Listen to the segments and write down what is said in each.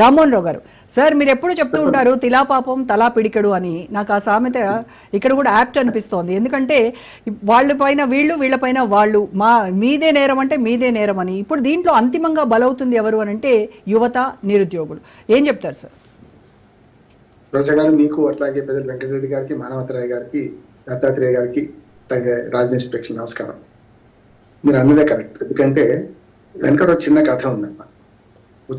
రామ్మోహన్ రావు గారు, సార్ మీరు ఎప్పుడు చెప్తూ ఉంటారు తిలా పాపం తలా పిడికెడు అని. నాకు ఆ సామెత ఇక్కడ కూడా యాప్ట్ అనిపిస్తోంది. ఎందుకంటే వాళ్ళపైన వీళ్ళు, వీళ్ళపైన వాళ్ళు, మీదే నేరం అంటే మీదే నేరం అని. ఇప్పుడు దీంట్లో అంతిమంగా బలవుతుంది ఎవరు అని అంటే యువత, నిరుద్యోగులు. ఏం చెప్తారు సార్? రోజా గారు, మీకు అట్లాగే పెద్దలు వెంకటరెడ్డి గారికి, మానవతరాయ్ గారికి, దత్తాత్రేయ గారికి, అలాగే రాజనేష్ ప్రేక్షకులకు నమస్కారం. మీరు అన్నదే కరెక్ట్. ఎందుకంటే వెనకడ చిన్న కథ ఉందన్నమాట.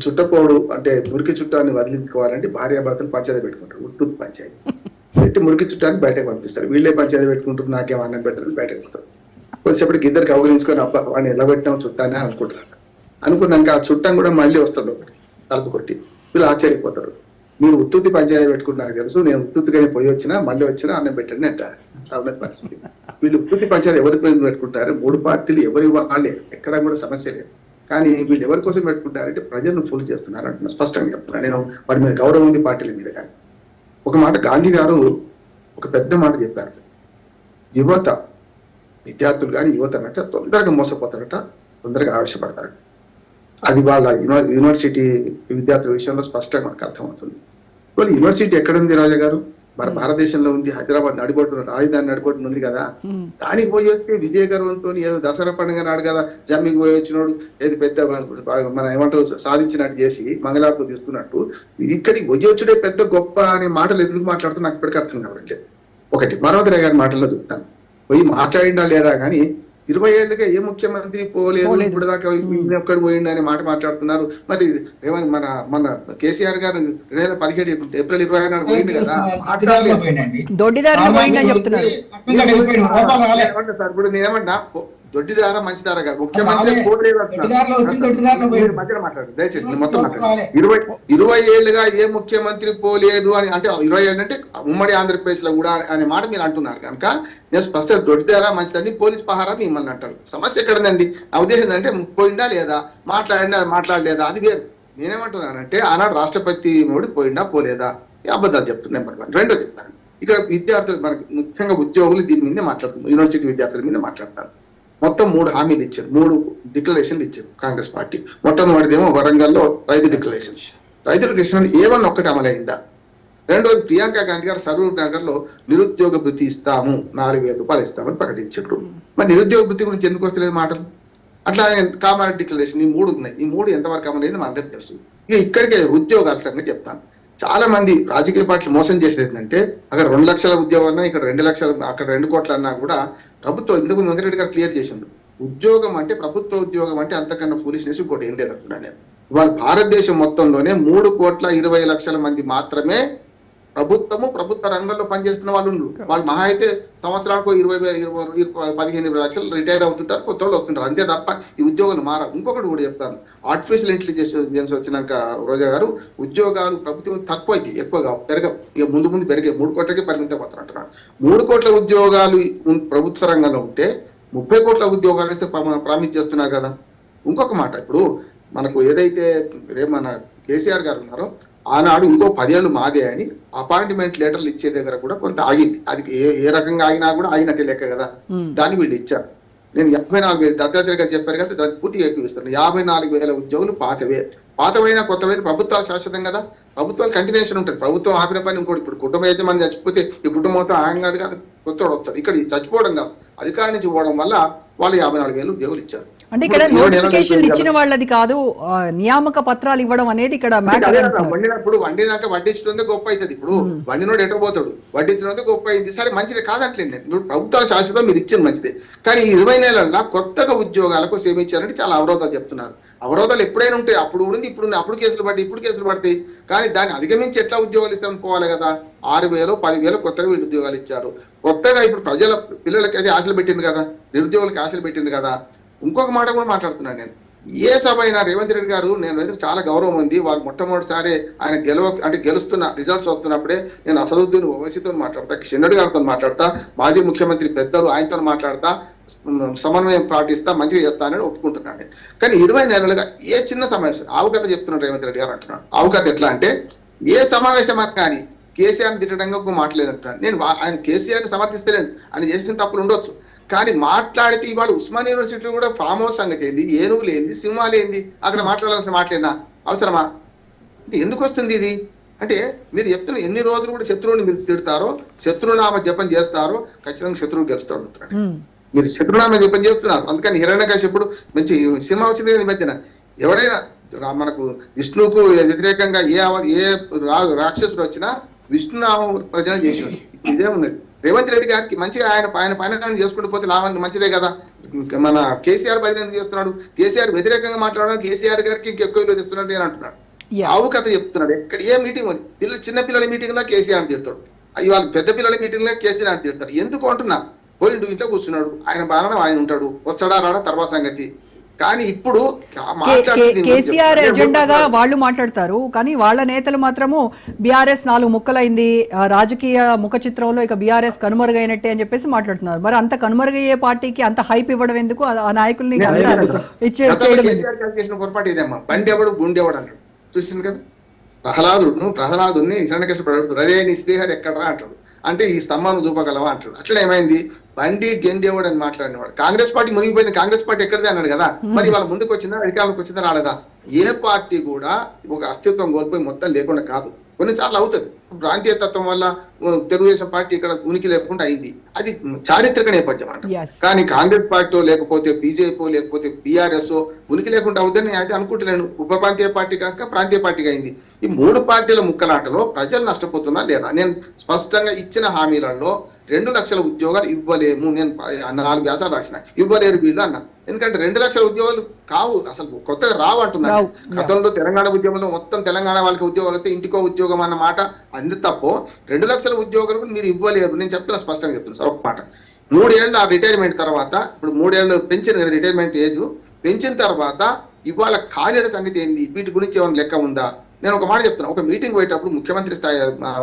చుట్టపోడు అంటే మురికి చుట్టాన్ని వదిలించుకోవాలంటే భార్యాభర్తలు పంచాయతీ పెట్టుకుంటారు, ఉత్పత్తి పంచాయతీ పెట్టి మురికి చుట్టాన్ని బయటకు పంపిస్తారు. వీళ్ళే పంచాయతీ పెట్టుకుంటారు, నాకేం అన్నం పెడతారు, బయటకు ఇస్తారు. కొద్దిసేపటికి ఇద్దరు కౌగులించుకొని అబ్బా వాడిని ఎలా పెట్టినాం చుట్టాన్ని అనుకుంటారు. అనుకున్నాక ఆ చుట్టం కూడా మళ్ళీ వస్తాడు ఒకటి తలుపు కొట్టి. వీళ్ళు ఆశ్చర్యపోతారు, మీరు ఉత్తుత్తి పంచాయతీ పెట్టుకుంటే నాకు తెలుసు, నేను ఉత్తుత్తిగానే పోయి వచ్చినా మళ్ళీ వచ్చినా అన్నం పెట్టండి అంటారు. అట్లా ఉన్న పరిస్థితి. వీళ్ళు ఉత్తుత్తి పంచాయతీ ఎవరి కోసం పెట్టుకుంటారు? 3 పార్టీలు ఎవరి వాళ్ళే, ఎక్కడా కూడా సమస్య లేదు. కానీ వీళ్ళు ఎవరి కోసం పెట్టుకుంటారంటే ప్రజలను ఫుల్ చేస్తున్నారు అంటున్నా, స్పష్టంగా చెప్తున్నా. నేను వారి మీద గౌరవం ఉంది, పార్టీల మీద. కానీ ఒక మాట గాంధీ గారు ఒక పెద్ద మాట చెప్పారు, యువత, విద్యార్థులు కానీ యువత అన్నట్టు తొందరగా మోసపోతారట, తొందరగా ఆవేశపడతారట. అది వాళ్ళ యూనివర్సిటీ విద్యార్థుల విషయంలో స్పష్టంగా మనకు అర్థమవుతుంది. వాళ్ళు యూనివర్సిటీ ఎక్కడుంది రాజా గారు? మన భారతదేశంలో ఉంది. హైదరాబాద్ నడిబొట్టు, రాజధాని నడిబొట్టును ఉంది కదా. దానికి పోయి వస్తే విజయ గర్వంతో ఏదో దసరా పండుగ నాడు కదా జమ్మికి పోయి వచ్చినోడు ఏది పెద్ద మన ఏమంటారు సాధించినట్టు చేసి మంగళారతో తీసుకున్నట్టు ఇక్కడికి పోయి వచ్చుడే పెద్ద గొప్ప అనే మాటలు ఎందుకు మాట్లాడుతూ నాకు ఇప్పటికీ అర్థం కావట్లేదు. ఒకటి మనోదరాయ్ గారి మాటల్లో చెప్తాను, పోయి మాట్లాడిండా లేడా కానీ 20 ఏళ్ళుగా ఏ ముఖ్యమంత్రి పోలేదు, ఇప్పుడు దాకా ఎక్కడ పోయిండు అనే మాట మాట్లాడుతున్నారు. మరి ఏమని మన కేసీఆర్ గారు 2017 ఏప్రిల్ 26 నాడు పోయిండు కదా. సార్ ఇప్పుడు నేనేమన్నా దొడ్డిదారా మంచిదారా కాదు, ముఖ్యమంత్రి మధ్యలో మాట్లాడు దయచేసి మొత్తం మాట్లాడు. 20 ఏళ్ళుగా ఏ ముఖ్యమంత్రి పోలేదు అని అంటే 20 ఏళ్ళు అంటే ఉమ్మడి ఆంధ్రప్రదేశ్ లో కూడా అనే మాట మీరు అంటున్నారు కనుక నేను స్పష్టంగా దొడ్డిదారా మంచిదండి, పోలీస్ పహారా మిమ్మల్ని అంటారు. సమస్య ఎక్కడండి? నా ఉద్దేశం అంటే పోయిందా లేదా, మాట్లాడలేదా అది వేరు. నేనేమంటున్నానంటే ఆనాడు రాష్ట్రపతి మోడీ పోయిందా పోలేదా అబద్ధాలు చెప్తున్నా. నెంబర్ 1. రెండో చెప్తాను, ఇక్కడ విద్యార్థులు మనకు ముఖ్యంగా ఉద్యోగులు దీని మీదే మాట్లాడుతున్నారు, యూనివర్సిటీ విద్యార్థుల మీద మాట్లాడతారు. మొత్తం 3 హామీలు ఇచ్చారు, 3 డిక్లరేషన్లు ఇచ్చారు కాంగ్రెస్ పార్టీ. మొట్టమొదటిదేమో వరంగల్లో రైతు డిక్లరేషన్. రైతు డిక్లరేషన్ ఏమన్నా ఒక్కటి అమలైందా? రెండోది ప్రియాంక గాంధీ గారు సరూర్ నగర్ లో నిరుద్యోగ భృతి ఇస్తాము, 4,000 రూపాయలు ఇస్తామని ప్రకటించారు. మరి నిరుద్యోగ భృతి గురించి ఎందుకు వస్తలేదు మాటలు? అట్లా కామారెడ్డి డిక్లరేషన్, ఈ 3 ఉన్నాయి. ఈ 3 ఎంతవరకు అమలైంది మన అందరికి తెలుసు. ఇక ఇక్కడికే ఉద్యోగాల సంగతి చెప్తాను. చాలా మంది రాజకీయ పార్టీలు మోసం చేసేది ఏంటంటే అక్కడ 2 లక్షల ఉద్యోగం అన్నా, ఇక్కడ 2 లక్షలు, అక్కడ 2 కోట్ల అన్నా కూడా ప్రభుత్వం ఇందుకు వెంకటరెడ్డి గారు క్లియర్ చేసిండు. ఉద్యోగం అంటే ప్రభుత్వ ఉద్యోగం అంటే అంతకన్నా ఫూలిష్నెస్ ఇంకోటి ఏం లేదనుకున్నా నేను. ఇవాళ భారతదేశం మొత్తంలోనే 3,20,00,000 మంది మాత్రమే ప్రభుత్వ రంగంలో పనిచేస్తున్న వాళ్ళు ఉన్నారు. వాళ్ళు మహా అయితే సంవత్సరానికి 15 లక్షలు రిటైర్ అవుతుంటారు, కొత్త వాళ్ళు వస్తుంటారు, అంతే తప్ప ఈ ఉద్యోగాలు మారా. ఇంకొకటి కూడా చెప్తాను, ఆర్టిఫిషియల్ ఇంటెలిజెన్స్ వచ్చినాక రోజా గారు ఉద్యోగాలు ప్రభుత్వం తక్కువ అయితే ఎక్కువగా పెరగవు, ఇక ముందు పెరిగే 3 కోట్లకే పరిమితం అవుతారు అంటున్నారు. 3 కోట్ల ఉద్యోగాలు ప్రభుత్వ రంగంలో ఉంటే 30 కోట్ల ఉద్యోగాలు ప్రామిస్ చేస్తున్నారు కదా. ఇంకొక మాట, ఇప్పుడు మనకు ఏదైతే మన కేసీఆర్ గారు ఉన్నారో ఆనాడు ఇంకో 10 ఏళ్ళు మాదే అని అపాయింట్మెంట్ లెటర్లు ఇచ్చే దగ్గర కూడా కొంత ఆగింది. అది ఏ రకంగా ఆగినా కూడా ఆగినట్టే లెక్క కదా. దాన్ని వీళ్ళు ఇచ్చారు. నేను 54,000 దత్తాత్రేయ గారు చెప్పారు కదా, దాన్ని పూర్తిగా ఎక్కువ ఇస్తాను. 54,000 ఉద్యోగులు పాతవైన కొత్తవైన ప్రభుత్వాలు శాశ్వతం కదా. ప్రభుత్వాలు కంటిన్యూషన్ ఉంటుంది. ప్రభుత్వం ఆపిన పని ఇంకోటి. ఇప్పుడు కుటుంబ యజమాని చచ్చిపోతే ఈ కుటుంబంతో ఆగం కాదు కదా, కొత్తోడు వస్తాడు. ఇక్కడ చచ్చిపోవడం కాదు, అధికారం నుంచి పోవడం వల్ల వాళ్ళు 54,000 ఉద్యోగులు ఇచ్చారు. అంటే ఇక్కడ నోటిఫికేషన్ ఇచ్చిన వాళ్ళది కాదు, నియామక పత్రాలు ఇవ్వడం అనేది ఇక్కడ వండినప్పుడు వండినాక వడ్డించడం గొప్ప అవుతుంది. ఇప్పుడు వండినోడు ఎటో పోతాడు, వడ్డించడం గొప్ప అయింది, సరే మంచిది కాదట్లేదు. ఇప్పుడు ప్రభుత్వాల శాశ్వతం మీరు ఇచ్చింది మంచిది, కానీ 20 నెలల్లో కొత్తగా ఉద్యోగాలకు సేమించారంటే చాలా అవరోధాలు చెప్తున్నారు. అవరోధాలు ఎప్పుడైనా ఉంటాయి, అప్పుడు ఉంది, ఇప్పుడు కేసులు పడతాయి. కానీ దాన్ని అధిగమించి ఎట్లా ఉద్యోగాలు ఇస్తామని పోవాలి కదా. 6,000 10,000 కొత్తగా వీళ్ళు ఉద్యోగాలు ఇచ్చారు. కొత్తగా ఇప్పుడు ప్రజల పిల్లలకి అయితే ఆశలు పెట్టింది కదా, నిరుద్యోగులకి ఆశలు పెట్టింది కదా. ఇంకొక మాట కూడా మాట్లాడుతున్నాను నేను. ఏ సభ అయినా రేవంత్ రెడ్డి గారు నేను అయితే చాలా గౌరవం ఉంది. వాళ్ళు మొట్టమొదటిసారి ఆయన గెలుస్తున్న రిజల్ట్స్ వస్తున్నప్పుడే నేను అసదుద్దీన్ ఓవైసీతో మాట్లాడతా, కిషన్ రెడ్డి గారితో మాట్లాడతా, మాజీ ముఖ్యమంత్రి పెద్దలు ఆయనతో మాట్లాడతా, సమన్వయం పాటిస్తా, మంచిగా చేస్తానని ఒప్పుకుంటున్నాను. కానీ 20 నెలలుగా ఏ చిన్న సమావేశం ఆవుకథ చెప్తున్నాడు రేవంత్ రెడ్డి గారు అంటున్నాడు. ఆవుకథ ఎట్లా అంటే ఏ సమావేశం కానీ కేసీఆర్ తిట్టడంగా ఒక మాట్లాడలేదంటున్నాను నేను. ఆయన కేసీఆర్ని సమర్థిస్తలేను, ఆయన చేసిన తప్పులు ఉండొచ్చు, కానీ మాట్లాడితే ఇవాళ ఉస్మానియా యూనివర్సిటీలో కూడా ఫామ్ హౌస్ సంగతి ఏంది, ఏనుగులు ఏంది, సింహాలు ఏంది, అక్కడ మాట్లాడాల్సిన మాట్లాడినా అవసరమా? అంటే ఎందుకు వస్తుంది ఇది అంటే మీరు చెప్తున్న ఎన్ని రోజులు కూడా శత్రువుని మీరు తిడతారో, శత్రునామ జపం చేస్తారో ఖచ్చితంగా శత్రువు గెలుస్తాడు అంటారు. మీరు శత్రునామ జపం చేస్తున్నారు. అందుకని హిరణ్యకశిపుడు మంచి సినిమా వచ్చింది కదా ఈ మధ్యన. ఎవరైనా మనకు విష్ణువుకు వ్యతిరేకంగా ఏ రాక్షసుడు వచ్చినా విష్ణునామం ప్రజలు చేసాడు. ఇదే ఉన్నది. రేవంత్ రెడ్డి గారికి మంచిగా ఆయన పైన చేసుకుంటూ పోతే లాభం మంచిదే కదా. మన కేసీఆర్ భజన ఎందుకు చేస్తున్నాడు? కేసీఆర్ వ్యతిరేకంగా మాట్లాడడానికి కేసీఆర్ గారికి ఇంకెక్కువ విలువ తెస్తున్నాడు నేను అంటున్నాడు. ఆవు కథ చెప్తున్నాడు. ఎక్కడ ఏ మీటింగ్ పిల్లలు చిన్న పిల్లల మీటింగ్ లో కేసీఆర్ తిడతాడు, వాళ్ళ పెద్ద పిల్లల మీటింగ్ లో కేసీఆర్ తిడతాడు. ఎందుకు అంటున్నా? పోయిండు ఇంట్లో కూర్చున్నాడు, ఆయన బాగా ఆయన ఉంటాడు, వస్తాడా రాడా తర్వాత సంగతి. కానీ ఇప్పుడు కేసీఆర్ ఎజెండాగా వాళ్ళు మాట్లాడతారు, కానీ వాళ్ళ నేతలు మాత్రము బీఆర్ఎస్ 4 ముక్కలైంది, రాజకీయ ముఖ చిత్రంలో ఇక బీఆర్ఎస్ కనుమరుగైనట్టే అని చెప్పేసి మాట్లాడుతున్నారు. మరి అంత కనుమరుగయ్యే పార్టీకి అంత హైప్ ఇవ్వడం ఎందుకు? ఆ నాయకుల్ని చేసిన పొరపాటు ఇదేమ్మా. బండి ఎవడు గుండె ఎవడు అంటాడు, చూసింది కదా. ప్రహ్లాదుని హిరణ్యకశిపుడు రే నీ శ్రీహరి ఎక్కడరా అంటాడు. అంటే ఈ స్తంభాన్ని చూపగలవా అంటాడు. అట్లా ఏమైంది? బండి గెండేవాడు అని మాట్లాడినవాడు. కాంగ్రెస్ పార్టీ మునిగిపోయింది, కాంగ్రెస్ పార్టీ ఎక్కడిదే అన్నాడు కదా. మరి వాళ్ళ ముందుకు వచ్చిందా, అధికారంలోకి వచ్చిందా రాలేదా? ఏ పార్టీ కూడా ఒక అస్తిత్వం కోల్పోయి మొత్తం లేకుండా కాదు, కొన్నిసార్లు అవుతుంది. ప్రాంతీయ తత్వం వల్ల తెలుగుదేశం పార్టీ ఇక్కడ ఉనికి లేకుండా అయింది, అది చారిత్రక నేపథ్యం అంట. కానీ కాంగ్రెస్ పార్టీ లేకపోతే బీజేపీ లేకపోతే బీఆర్ఎస్ ఉనికి లేకుండా అవుతుందని అయితే అనుకుంటలేను. ఉప ప్రాంతీయ పార్టీ కాక ప్రాంతీయ పార్టీగా అయింది. ఈ 3 పార్టీల ముక్కలాటలో ప్రజలు నష్టపోతున్నా లేదా? నేను స్పష్టంగా ఇచ్చిన హామీలలో 2 లక్షల ఉద్యోగాలు ఇవ్వలేము, నేను 4 వ్యాసాలు రాసిన, ఇవ్వలేరు వీళ్ళు అన్నా. ఎందుకంటే 2 లక్షల ఉద్యోగాలు కావు, అసలు కొత్తగా రావు అంటున్నారు. గతంలో తెలంగాణ ఉద్యమంలో మొత్తం తెలంగాణ వాళ్ళకి ఉద్యోగాలు వస్తే ఇంటికో ఉద్యోగం అన్న మాట అంది తప్ప 2 లక్షల ఉద్యోగాలు మీరు ఇవ్వలేరు. నేను చెప్తున్నా, స్పష్టంగా చెప్తున్నా సార్. ఒక మాట, 3 ఏళ్ళు ఆ రిటైర్మెంట్ తర్వాత, ఇప్పుడు 3 ఏళ్ళు పెంచిన కదా రిటైర్మెంట్ ఏజ్, పెంచిన తర్వాత ఇవాళ ఖాళీల సంగతి ఏంది? వీటి గురించి ఏమైనా లెక్క ఉందా? నేను ఒక మాట చెప్తున్నా. ఒక మీటింగ్ పోయేటప్పుడు ముఖ్యమంత్రి స్థాయి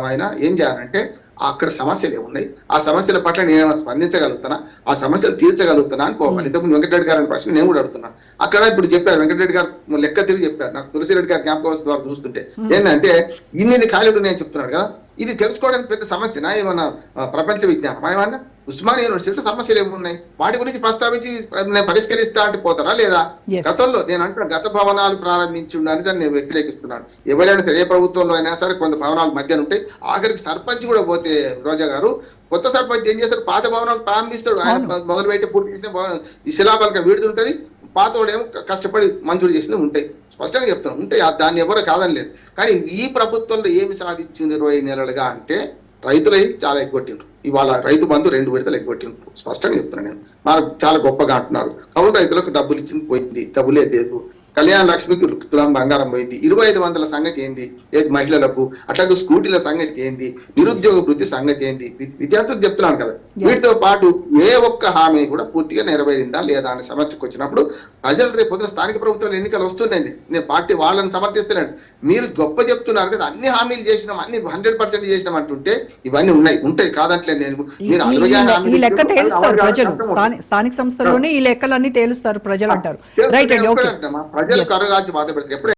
ఆయన ఏం చేయాలంటే, అక్కడ సమస్యలు ఏమున్నాయి, ఆ సమస్యల పట్ల నేను స్పందించగలుగుతానా, ఆ సమస్యలు తీర్చగలుగుతానా అని పోవాలి. ఇంతకుముందు వెంకటరెడ్డి గారి ప్రశ్న నేను కూడా అడుగుతున్నాను. అక్కడ ఇప్పుడు చెప్పారు వెంకటరెడ్డి గారు లెక్క తిరిగి చెప్పారు. నాకు తులసిరెడ్డి గారి జ్ఞాపకం ద్వారా చూస్తుంటే ఏంటంటే, ఇన్ని ఖాళీలు నేను చెప్తున్నాడు కదా, ఇది తెలుసుకోవడానికి పెద్ద సమస్యనా? ఏమన్నా ప్రపంచ విజ్ఞానం ఏమన్నా? ఉస్మానియా యూనివర్సిటీలో సమస్యలు ఏమున్నాయి, వాటి గురించి ప్రస్తావించి నేను పరిష్కరిస్తా అంటే పోతారా లేదా? గతంలో నేను అంటున్నా, గత భవనాలు ప్రారంభించుండని దాన్ని నేను వ్యతిరేకిస్తున్నాను. ఎవరైనా సరే, ఏ ప్రభుత్వంలో అయినా సరే కొన్ని భవనాలు మధ్యన ఉంటాయి. ఆఖరికి సర్పంచ్ కూడా పోతే రోజా గారు, కొత్త సర్పంచ్ ఏం చేస్తాడు, పాత భవనాలు ప్రారంభిస్తాడు. ఆయన మొదలు పెట్టి పూర్తి చేసిన శిలాపలక విడుతుంటది, పాత వాడేమో కష్టపడి మంజూరు చేసినవి ఉంటాయి. స్పష్టంగా చెప్తున్నాం, ఉంటాయి, దాన్ని ఎవరు కాదని లేదు. కానీ ఈ ప్రభుత్వంలో ఏమి సాధించింది 20 నెలలుగా అంటే, రైతులై చాలా ఎగ్గొట్టిండ్రు. ఇవాళ రైతు బంధు 2 విడతలు ఎగ్గొట్టిండ్రు. స్పష్టంగా చెప్తున్నాను నేను. మనకు చాలా గొప్పగా అంటున్నారు. కౌలు రైతులకు డబ్బులు ఇచ్చింది పోయింది, డబ్బులే లేదు. కళ్యాణ లక్ష్మికి తులం బంగారం పోయింది. 2500 సంగతి ఏంది? ఏది మహిళలకు? అట్లాగే స్కూటీల సంగతి ఏంది? నిరుద్యోగ వృద్ధి సంగతి ఏంది? విద్యార్థులకు చెప్తున్నాను కదా. వీటితో పాటు ఏ ఒక్క హామీ కూడా పూర్తిగా నెరవేరిందా లేదా అనే సమస్యకు వచ్చినప్పుడు ప్రజలు రేపు పొద్దున స్థానిక ప్రభుత్వాలు ఎన్నికలు వస్తున్నాయండి. నేను పార్టీ వాళ్ళని సమర్థిస్తున్నాను. మీరు గొప్ప చెప్తున్నారు కదా, అన్ని హామీలు చేసినాం, అన్ని 100% చేసినాం అంటుంటే ఇవన్నీ ఉంటాయి కాదంటలే. నేను ఈ లెక్క తేలుస్తారు ప్రజలు, స్థానిక సంస్థల్లోనే ఈ లెక్కలన్నీ తేలుస్తారు ప్రజలు అంటారు. రైట్ అండి, ఓకే. ప్రజలు కరుగాచి బాధ పెడతారు.